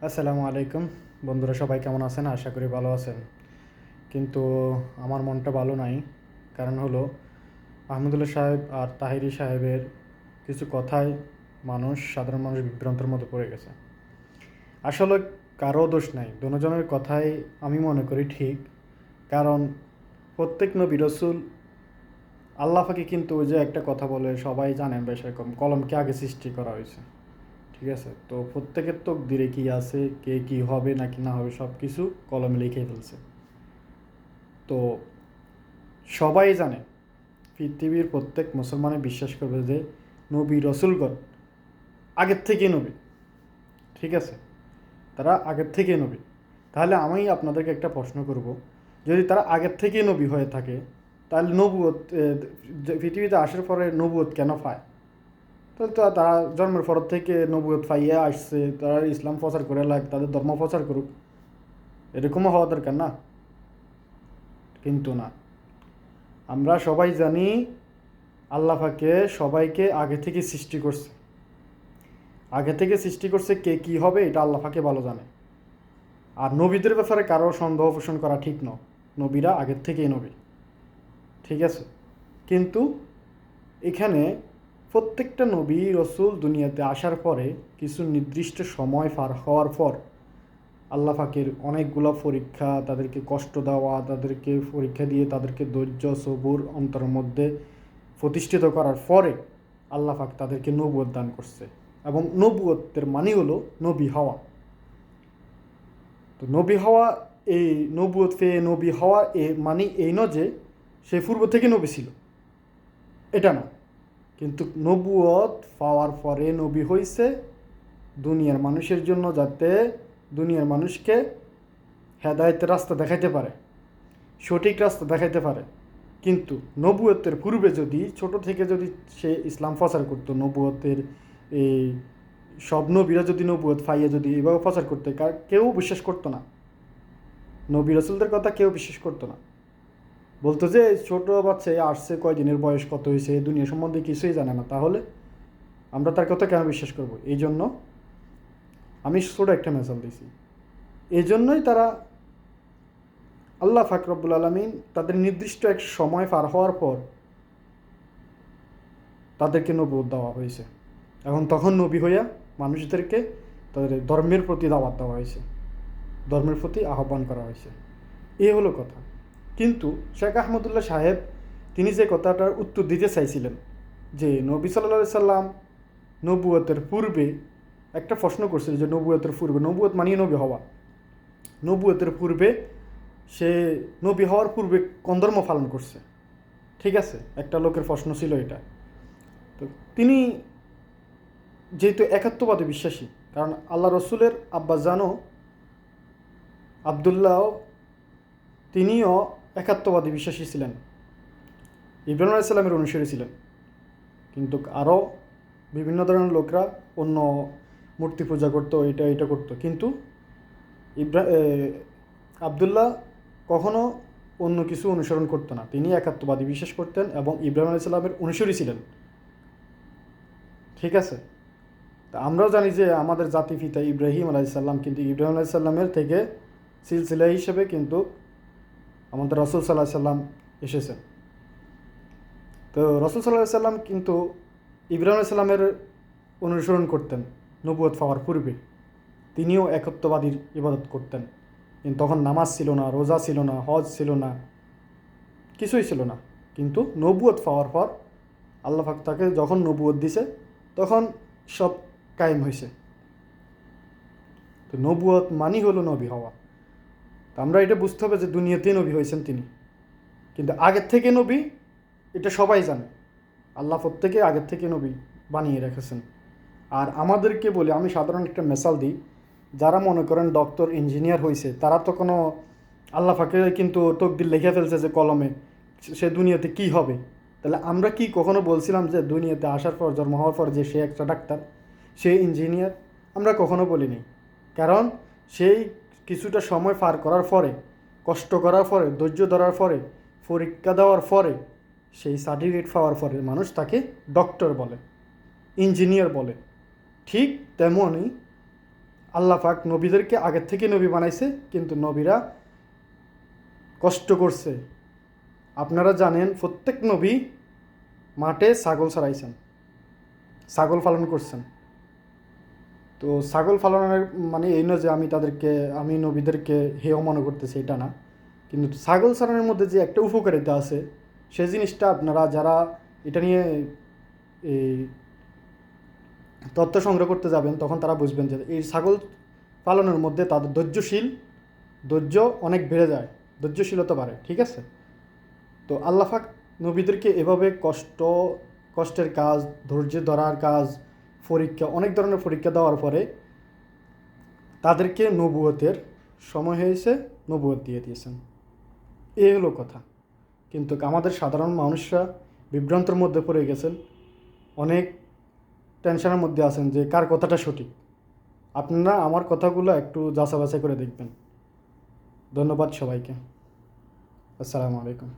আসসালামু আলাইকুম বন্ধুরা, সবাই কেমন আছেন? আশা করি ভালো আছেন। কিন্তু আমার মনটা ভালো নাই। কারণ হলো আহমদুল্লাহ সাহেব আর তাহিরি সাহেবের কিছু কথায় সাধারণ মানুষ বিভ্রান্তের মধ্যে পড়ে গেছে। আসলে কারো দোষ নাই, দুজনের কথাই আমি মনে করি ঠিক। কারণ প্রত্যেক নবী রসুল আল্লাহ পাকে কিন্তু ওই যে একটা কথা বলে সবাই জানেন, বেশ এরকম কলমকে আগে সৃষ্টি করা হয়েছে। ঠিক আছে, তো প্রত্যেকের তকদিরে কি আছে, কে কি হবে নাকি না হবে, সব কিছু কলমে লিখে ফেলছে। তো সবাই জানে, পৃথিবীর প্রত্যেক মুসলমানে বিশ্বাস করবে যে নবী রসুলগণ আগের থেকেই নবী। ঠিক আছে, তারা আগের থেকেই নবী। তাহলে আমি আপনাদেরকে একটা প্রশ্ন করব, যদি তারা আগের থেকেই নবী হয়ে থাকে, তাহলে নবুয়ত পৃথিবীতে আসার পরে নবুয়ত কেন পায়? তাহলে তো তারা জন্মের পর থেকে নবুয়ত পাইয়া আসছে, তারা ইসলাম প্রচার করে লাগ, তাদের ধর্ম প্রচার করুক, এরকমও হওয়া দরকার না? কিন্তু না, আমরা সবাই জানি আল্লাহ পাকে সবাইকে আগে থেকে সৃষ্টি করছে। আগে থেকে সৃষ্টি করছে, কে কী হবে এটা আল্লাহ পাকে ভালো জানে। আর নবীদের ব্যাপারে কারো সন্দেহ পোষণ করা ঠিক নয়, নবীরা আগের থেকেই নবী। ঠিক আছে, কিন্তু এখানে প্রত্যেকটা নবী রসুল দুনিয়াতে আসার পরে কিছু নির্দিষ্ট সময় পার হওয়ার পর আল্লাহ পাকের অনেকগুলো পরীক্ষা, তাদেরকে কষ্ট দেওয়া, তাদেরকে পরীক্ষা দিয়ে তাদেরকে ধৈর্য সবুর অন্তরের মধ্যে প্রতিষ্ঠিত করার পরে আল্লাহ পাক তাদেরকে নবুয়ত দান করছে। এবং নবুয়তের মানে হলো নবী হওয়া। তো নবী হওয়া, এই নবুয়ত পেয়ে নবী হওয়া মানে এই নয় যে সে পূর্ব থেকে নবী ছিল, এটা না। কিন্তু নবুয়ত পাওয়ার পরে নবী হইছে দুনিয়ার মানুষের জন্য, যাতে দুনিয়ার মানুষকে হেদায়েতের রাস্তা দেখাইতে পারে, সঠিক রাস্তা দেখাইতে পারে। কিন্তু নবুয়তের পূর্বে যদি ছোট থেকে যদি সে ইসলাম প্রচার করতো, নবুয়তের এই সব নবীরা যদি নবুয়ত পাইয়ে যদি এভাবে প্রচার করতে, কেউ বিশ্বাস করতো না। নবী রসুলদের কথা কেউ বিশ্বাস করতো না। বলতো যে ছোট বাচ্চা আসছে, কয়দিনের বয়স, কত হয়েছে, এই দুনিয়া সম্বন্ধে কিছুই জানে না, তাহলে আমরা তার কথা কেন বিশ্বাস করব? এই জন্য আমি ছোটো একটা মেসাল দিছি। এই জন্যই তারা, আল্লাহ পাক রব্বুল আলামিন তাদের নির্দিষ্ট এক সময় পার হওয়ার পর তাদেরকে নবুয়ত দেওয়া হয়েছে। এখন তখন নবী হইয়া মানুষদেরকে তাদের ধর্মের প্রতি দাওয়াত দেওয়া হয়েছে, ধর্মের প্রতি আহ্বান করা হয়েছে। এই হলো কথা। কিন্তু শেখ আহমদুল্লাহ সাহেব তিনি যে কথাটার উত্তর দিতে চাইছিলেন, যে নবী সাল্লাল্লাহু সাল্লাম নবুয়তের পূর্বে একটা প্রশ্ন করছিল, যে নবুয়তের পূর্বে, নবুয়ত মানিয়ে নবী হওয়া, নবুয়তের পূর্বে সে নবী হওয়ার পূর্বে কোন ধর্ম পালন করছে। ঠিক আছে, একটা লোকের প্রশ্ন ছিল এটা। তো তিনি যেহেতু একাত্মবাদে বিশ্বাসী, কারণ আল্লাহ রসুলের আব্বাজানও আবদুল্লাহ তিনিও একাত্মবাদী বিশ্বাসী ছিলেন, ইব্রাহিম আলাইসাল্লামের অনুসারী ছিলেন। কিন্তু আরও বিভিন্ন ধরনের লোকরা অন্য মূর্তি পূজা করতো, এটা করতো। কিন্তু আবদুল্লাহ কখনও অন্য কিছু অনুসরণ করতো না, তিনি একাত্মবাদী বিশ্বাস করতেন এবং ইব্রাহিম আলাইসাল্লামের অনুসারী ছিলেন। ঠিক আছে, তা আমরাও জানি যে আমাদের জাতিপিতা ইব্রাহিম আলাইসাল্লাম, কিন্তু ইব্রাহিম আলাইসাল্লামের থেকে সিলসিলা হিসেবে কিন্তু আমাদের রসুল সাল্লাহ সাল্লাম এসেছেন। তো রসুল সাল্লাহ সাল্লাম কিন্তু ইব্রাহিম আলাইসাল্লামের অনুসরণ করতেন নবুয়ত পাওয়ার পূর্বে। তিনিও একত্ববাদীর ইবাদত করতেন, কিন্তু তখন নামাজ ছিল না, রোজা ছিল না, হজ ছিল না, কিছুই ছিল না। কিন্তু নবুয়ত পাওয়ার পর আল্লাহ পাক তাকে যখন নবুয়ত দিছে, তখন সব কায়েম হয়েছে। তো নবুয়ত মানি হলো নবী হওয়া। তো আমরা এটা বুঝতে হবে যে দুনিয়াতেই নবী হয়েছেন তিনি, কিন্তু আগের থেকে নবী এটা সবাই জানে। আল্লাহ প্রত্যেকে আগের থেকে নবী বানিয়ে রেখেছেন। আর আমাদেরকে বলে, আমি সাধারণ একটা মেসাল দিই, যারা মনে করেন ডক্টর ইঞ্জিনিয়ার হয়েছে, তারা তো কোনো আল্লাহ ফাঁকে কিন্তু তকদির লিখে ফেলছে যে কলমে সে দুনিয়াতে কি হবে। তাহলে আমরা কি কখনো বলছিলাম যে দুনিয়াতে আসার পর, জন্ম হওয়ার পর যে সে একটা ডাক্তার, সে ইঞ্জিনিয়ার? আমরা কখনো বলিনি। কারণ সেই কিছুটা সময় পার করার পরে, কষ্ট করার পরে, ধৈর্য ধরার পরে, পরীক্ষা দেওয়ার পরে, সেই সার্টিফিকেট পাওয়ার পরে মানুষ তাকে ডক্টর বলে, ইঞ্জিনিয়ার বলে। ঠিক তেমনই আল্লাহ পাক নবীদেরকে আগের থেকে নবী বানাইছে, কিন্তু নবীরা কষ্ট করছে। আপনারা জানেন প্রত্যেক নবী মাঠে ছাগল চড়াইছেন, ছাগল পালন করছেন। তো ছাগল পালনের মানে এই না যে আমি নবীদেরকে হেয় মনে করতেছি, এটা না। কিন্তু ছাগল চড়ানোর মধ্যে যে একটা উপকারিতা আছে, সেই জিনিসটা আপনারা যারা এটা নিয়ে এই তথ্য সংগ্রহ করতে যাবেন, তখন তারা বুঝবেন যে এই ছাগল পালনের মধ্যে তাদের ধৈর্য অনেক বেড়ে যায়, ধৈর্যশীলতা বাড়ে, ঠিক আছে। তো আল্লাহ পাক নবীদেরকে এভাবে কষ্টের কাজ, ধৈর্য ধরার কাজ, পরীক্ষা, অনেক ধরনের পরীক্ষা দেওয়ার পরে তাদেরকে নবুয়তের সময় হয়েছে, নবুয়ত দিয়ে দিয়েছেন। এই হলো কথা। কিন্তু আমাদের সাধারণ মানুষরা বিভ্রান্তের মধ্যে পড়ে গেছেন, অনেক টেনশনের মধ্যে আছেন যে কার কথাটা সঠিক। আপনারা আমার কথাগুলো একটু যাচাই বাছাই করে দেখবেন। ধন্যবাদ সবাইকে। আসসালামু আলাইকুম।